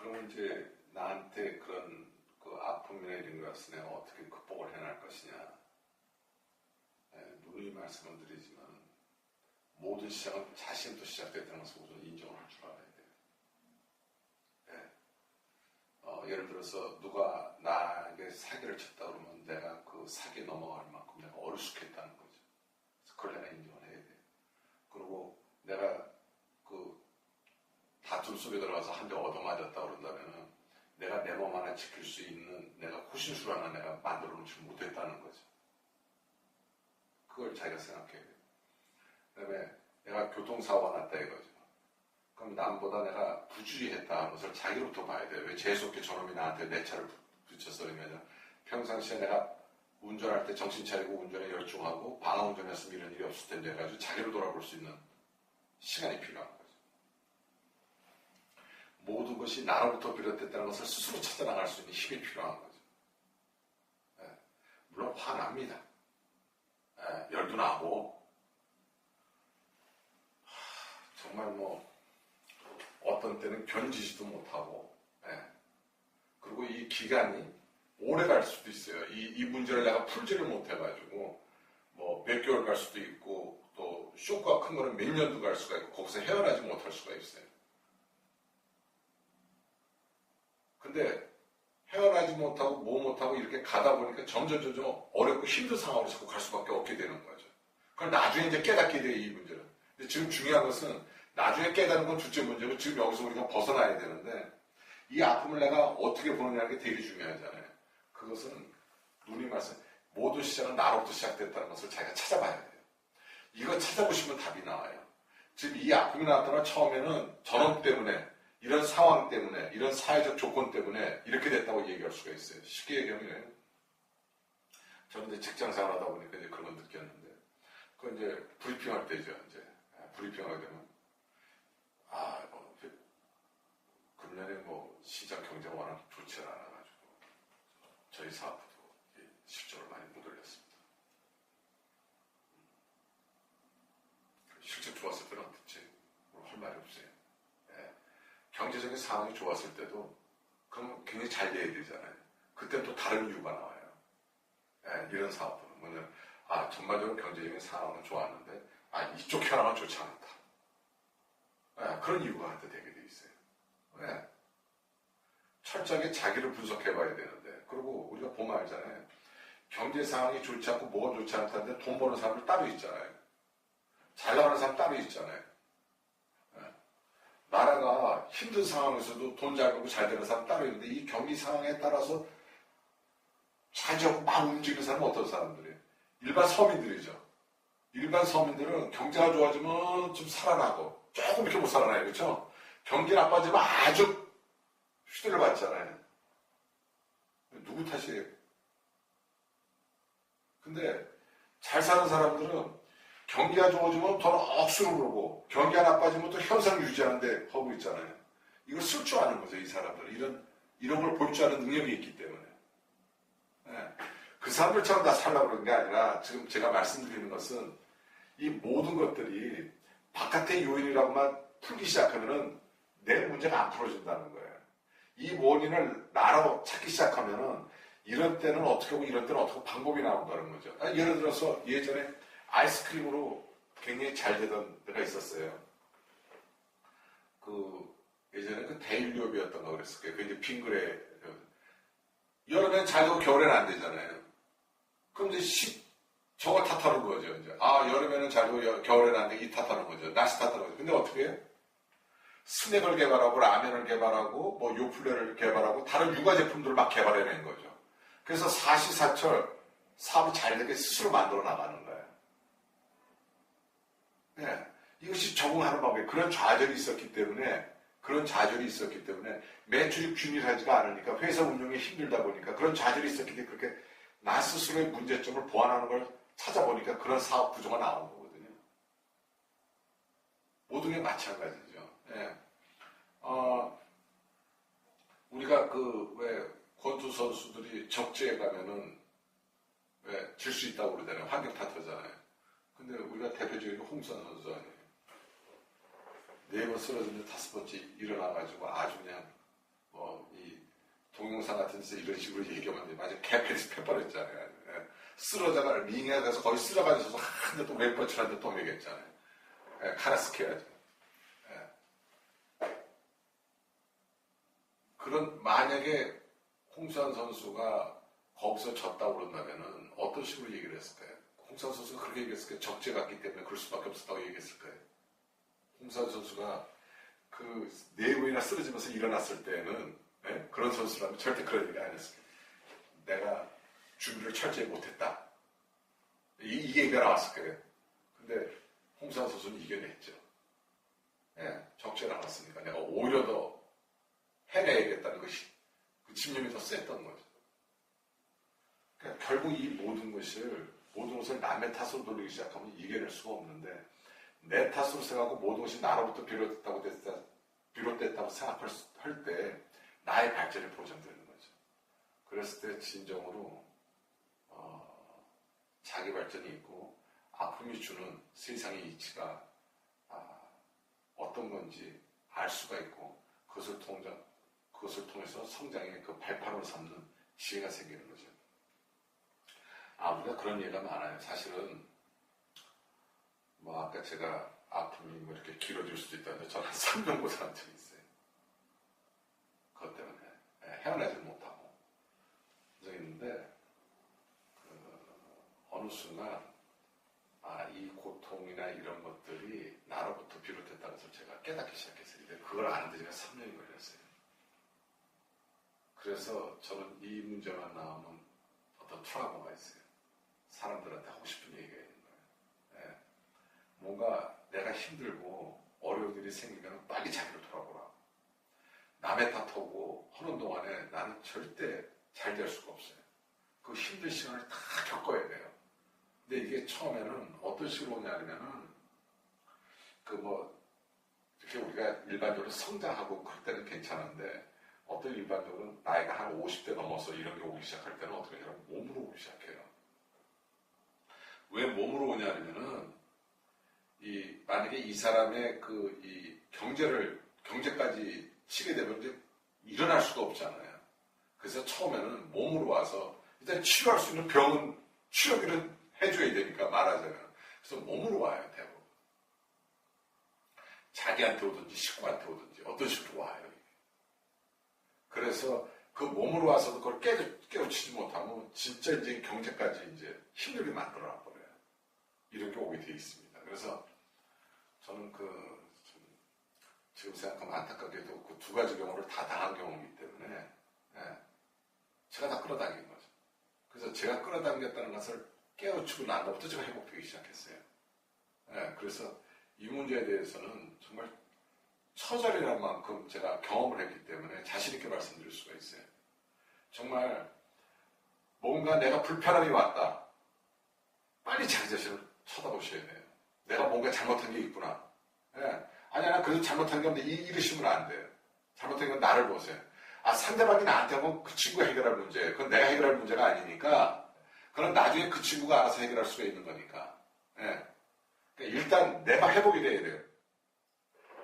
그러면 이제 나한테 그런 그 아픔이나 이런 것을 내가 어떻게 극복을 해낼 것이냐. 누누이 말씀을 드리지만 모든 시작은 자신부터 시작됐다는 것을 우선 인정을 할 줄 알아야 돼요. 예를 들어서 누가 나에게 사기를 쳤다 그러면 내가 그 사기에 넘어갈 만큼 내가 어리숙했다는 거죠. 그래서 그걸 내가 인정을 해야 돼요. 그리고 내가 그 다툼 속에 들어가서 한 대 얻어맞았다 그런다면은 내가 내 몸 하나 지킬 수 있는 내가 호신술 하나 내가 만들어 놓지 못했다는 거죠. 그걸 자기가 생각해야 돼요. 그 다음에 내가 교통사고가 났다 이거죠. 그럼 남보다 내가 부주의했다 하는 것을 자기로부터 봐야 돼요. 왜 재수없게 저놈이 나한테 내 차를 붙였어 그러면 평상시에 내가 운전할 때 정신 차리고 운전에 열중하고 방아 운전했으면 이런 일이 없을 텐데 해가지고 자기로 돌아볼 수 있는 시간이 필요한 거죠. 모든 것이 나로부터 비롯됐다는 것을 스스로 찾아나갈 수 있는 힘이 필요한 거죠. 물론 화납니다. 열도 나고 정말 뭐 어떤 때는 견디지도 못하고 그리고 이 기간이 오래 갈 수도 있어요. 이 문제를 내가 풀지를 못해가지고 뭐 몇 개월 갈 수도 있고 또 쇼크가 큰 거는 몇 년도 갈 수가 있고 거기서 헤어나지 못할 수가 있어요. 근데 헤어나지 못하고 뭐 못하고 이렇게 가다 보니까 점점 어렵고 힘든 상황으로 자꾸 갈 수밖에 없게 되는 거죠. 그럼 나중에 이제 깨닫게 돼요, 이 문제는. 근데 지금 중요한 것은 나중에 깨닫는 건 둘째 문제고 지금 여기서 우리가 벗어나야 되는데 이 아픔을 내가 어떻게 보느냐는 게 되게 중요하잖아요. 그것은 누누이 말씀 모든 시작은 나로부터 시작됐다는 것을 자기가 찾아봐야 돼요. 이거 찾아보시면 답이 나와요. 지금 이 아픔이 나왔다면 처음에는 저놈 때문에 이런 상황 때문에 이런 사회적 조건 때문에 이렇게 됐다고 얘기할 수가 있어요. 쉽게 얘기하면 저는 이제 직장 생활하다 보니까 이제 그런 걸 느꼈는데 그 이제 브리핑할 때죠. 이제 브리핑하게 되면 금년에 뭐 시장 경제가 워낙 좋지 않아가지고 저희 사업도 실적을 많이 못 올렸습니다. 실적 좋았을 때는 어떻지? 뭐 할 말이 없어요. 경제적인 상황이 좋았을 때도 그럼 굉장히 잘 돼야 되잖아요. 그때 또 다른 이유가 나와요. 이런 사업들은 뭐냐면 전반적으로 경제적인 상황은 좋았는데 이쪽 하나만 좋지 않았다. 그런 이유가 한테 되게 돼 있어요. 철저하게 자기를 분석해봐야 되는데 그리고 우리가 보면 알잖아요. 경제 상황이 좋지 않고 뭐가 좋지 않다는데 돈 버는 사람들 따로 있잖아요. 잘 나가는 사람 따로 있잖아요. 나라가 힘든 상황에서도 돈 잘 벌고 잘 되는 사람 따로 있는데 이 경기 상황에 따라서 자주 막 움직이는 사람은 어떤 사람들이에요? 일반 서민들이죠. 일반 서민들은 경제가 좋아지면 좀 살아나고 조금 이렇게 못 살아나요. 그렇죠? 경기 나빠지면 아주 휘둘러 받잖아요. 누구 탓이에요? 근데 잘 사는 사람들은 경기가 좋아지면 돈 억수로 벌고 경기가 나빠지면 또 현상 유지하는데 하고 있잖아요. 이걸 쓸 줄 아는 거죠. 이 사람들은 이런 걸 볼 줄 아는 능력이 있기 때문에 그 사람들처럼 다 살라고 그러는 게 아니라 지금 제가 말씀드리는 것은 이 모든 것들이 바깥의 요인이라고만 풀기 시작하면은 내 문제가 안 풀어진다는 거예요. 이 원인을 나로 찾기 시작하면은 이런 때는 어떻게 하고 이런 때는 어떻게 하고 방법이 나온다는 거죠. 예를 들어서 예전에 아이스크림으로 굉장히 잘 되던 때가 있었어요. 예전에 데일리옵이었던가 그랬을 거예요. 그 이제 빙그레. 여름엔 잘 되고 겨울에는 안 되잖아요. 그럼 이제 저거 탓하는 거죠. 이제. 여름에는 잘 되고 겨울에는 안 되고 이 탓하는 거죠. 날씨 탓하는 거죠. 근데 어떻게 해요? 스낵을 개발하고 라면을 개발하고 뭐 요플레를 개발하고 다른 육아 제품들을 막 개발해낸 거죠. 그래서 사시사철 사업이 잘 되게 스스로 만들어 나가는 거예요. 이것이 적응하는 방법이에요. 그런 좌절이 있었기 때문에 매출이 균일하지가 않으니까 회사 운영이 힘들다 보니까 그런 좌절이 있었기 때문에 그렇게 나 스스로의 문제점을 보완하는 걸 찾아보니까 그런 사업 구조가 나온 거거든요. 모든 게 마찬가지죠. 우리가 왜 권투 선수들이 적지에 가면은 왜 질 수 있다고 그러잖아요. 환경 탓하잖아요. 근데 우리가 대표적인 홍선 선수 아니에요. 4번 쓰러졌는데 5번째 일어나가지고 아주 그냥 동영상 같은 데서 이런 식으로 얘기하면 맞아 개패스 패버렸잖아요. 예. 쓰러져가 링에 가서 거의 쓰러가지고 한대 또 왼뻗치한테 또 매겼잖아요. 예. 카라스케야죠. 예. 그런 만약에 홍수환 선수가 거기서 졌다고 그런다면은 어떤 식으로 얘기를 했을까요? 홍수환 선수가 그렇게 얘기했을까요? 적재 같기 때문에 그럴 수밖에 없었다고 얘기했을까요? 홍수환 선수가 그 네 번이나 쓰러지면서 일어났을 때는 예? 그런 선수라면 절대 그런 얘기 안 했을 거예요. 내가 준비를 철저히 못했다. 이 얘기가 나왔을 거예요. 근데 홍수환 선수는 이겨냈죠. 예, 적재를 알았으니까 내가 오히려 더 해내야겠다는 것이 그 집념이 더 셌던 거죠. 그러니까 결국 이 모든 것을 남의 탓으로 돌리기 시작하면 이겨낼 수가 없는데 내 탓으로 생각하고 모든 것이 나로부터 비롯됐다고 생각할 때 나의 발전이 보장되는 거죠. 그랬을 때 진정으로 자기 발전이 있고 아픔이 주는 세상의 이치가 어떤 건지 알 수가 있고 그것을 통해서 성장의 그 발판으로 삼는 지혜가 생기는 거죠. 우리가 그런 예가 많아요. 사실은 아까 제가 아픔이 이렇게 길어질 수도 있다는데 저는 3년 고생한 적이 있어요. 그것 때문에 헤어나지 못하고 그래서 있는데 어느 순간 이 고통이나 이런 것들이 나로부터 비롯됐다는 것을 제가 깨닫기 시작했어요. 근데 그걸 아는데 제가 3년이 걸렸어요. 그래서 저는 이 문제만 나오면 어떤 트라우마가 있어요. 사람들한테 하고 싶은 얘기가 있는 거예요. 예. 뭔가 내가 힘들고 어려운 일이 생기면 빨리 자기로 돌아보라. 남의 탓하고 하는 동안에 나는 절대 잘 될 수가 없어요. 그 힘든 시간을 다 겪어야 돼요. 근데 이게 처음에는 어떤 식으로 오냐면은 이렇게 우리가 일반적으로 성장하고 그럴 때는 괜찮은데 어떤 일반적으로 나이가 한 50대 넘어서 이런 게 오기 시작할 때는 어떻게 하냐면 몸으로 오기 시작해요. 왜 몸으로 오냐면은 만약에 이 사람의 이 경제까지 치게 되면 이제 일어날 수가 없잖아요. 그래서 처음에는 몸으로 와서 일단 치료할 수 있는 병은 치료비를 해줘야 되니까 말하자면. 그래서 몸으로 와요, 대부분. 자기한테 오든지 식구한테 오든지 어떤 식으로 와요. 그래서 그 몸으로 와서도 그걸 깨우치지 못하면 진짜 이제 경제까지 이제 힘들게 만들어 버려요. 이런 게 오게 돼 있습니다. 그래서 저는 지금 생각하면 안타깝게도 그 두 가지 경우를 다 당한 경우이기 때문에 제가 다 끌어당긴 거죠. 그래서 제가 끌어당겼다는 것을 깨우치고 난 다음부터 제가 회복되기 시작했어요. 그래서 이 문제에 대해서는 정말 처절이란 만큼 제가 경험을 했기 때문에 자신 있게 말씀드릴 수가 있어요. 정말 뭔가 내가 불편함이 왔다. 빨리 자기 자신을 쳐다보셔야 돼요. 내가 뭔가 잘못한 게 있구나. 아니야, 그래도 잘못한 게 없는데 이러시면 안 돼요. 잘못한 건 나를 보세요. 상대방이 나한테 하면 그 친구가 해결할 문제예요. 그건 내가 해결할 문제가 아니니까 그건 나중에 그 친구가 알아서 해결할 수가 있는 거니까. 그러니까 일단 내가 회복이 돼야 돼요.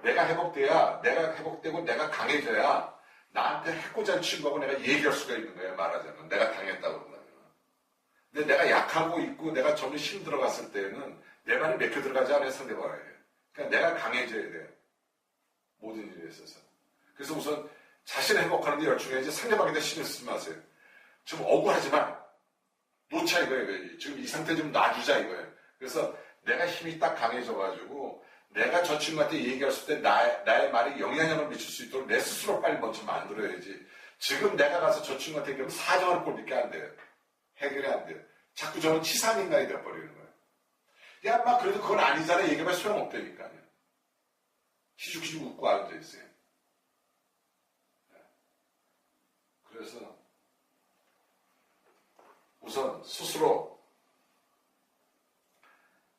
내가 회복되고 내가 강해져야 나한테 해코지 한 친구하고 내가 얘기할 수가 있는 거예요. 말하자면. 내가 당했다고 그런다면. 근데 내가 약하고 있고 내가 점점 힘들어갔을 때는 내 말이 맥혀 들어가지 않아요. 상대방에게. 그러니까 내가 강해져야 돼요. 모든 일에 있어서. 그래서 우선 자신을 회복하는 데 열중해야지 상대방에다 신경 쓰지 마세요. 지금 억울하지만 놓자 이거예요. 지금 이 상태 좀 놔주자 이거예요. 그래서 내가 힘이 딱 강해져가지고 내가 저 친구한테 얘기했을 때 나의 말이 영향력을 미칠 수 있도록 내 스스로 빨리 먼저 만들어야지. 지금 내가 가서 저 친구한테 얘기하면 사정을 꼴밖에 안 돼요. 해결이 안 돼요. 자꾸 저는 치사인간이 되어버리는 거예요. 야, 막 그래도 그건 아니잖아. 얘기하면 소용없다니까요. 희죽희죽 웃고 앉아있어요. 그래서 우선 스스로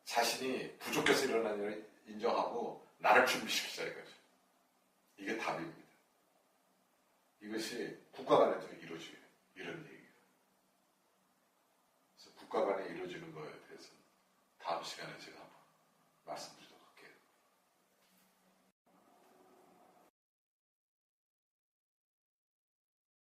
자신이 부족해서 일어난 일을 인정하고 나를 준비시키자 이거죠. 이게 답입니다. 이것이 국가 간의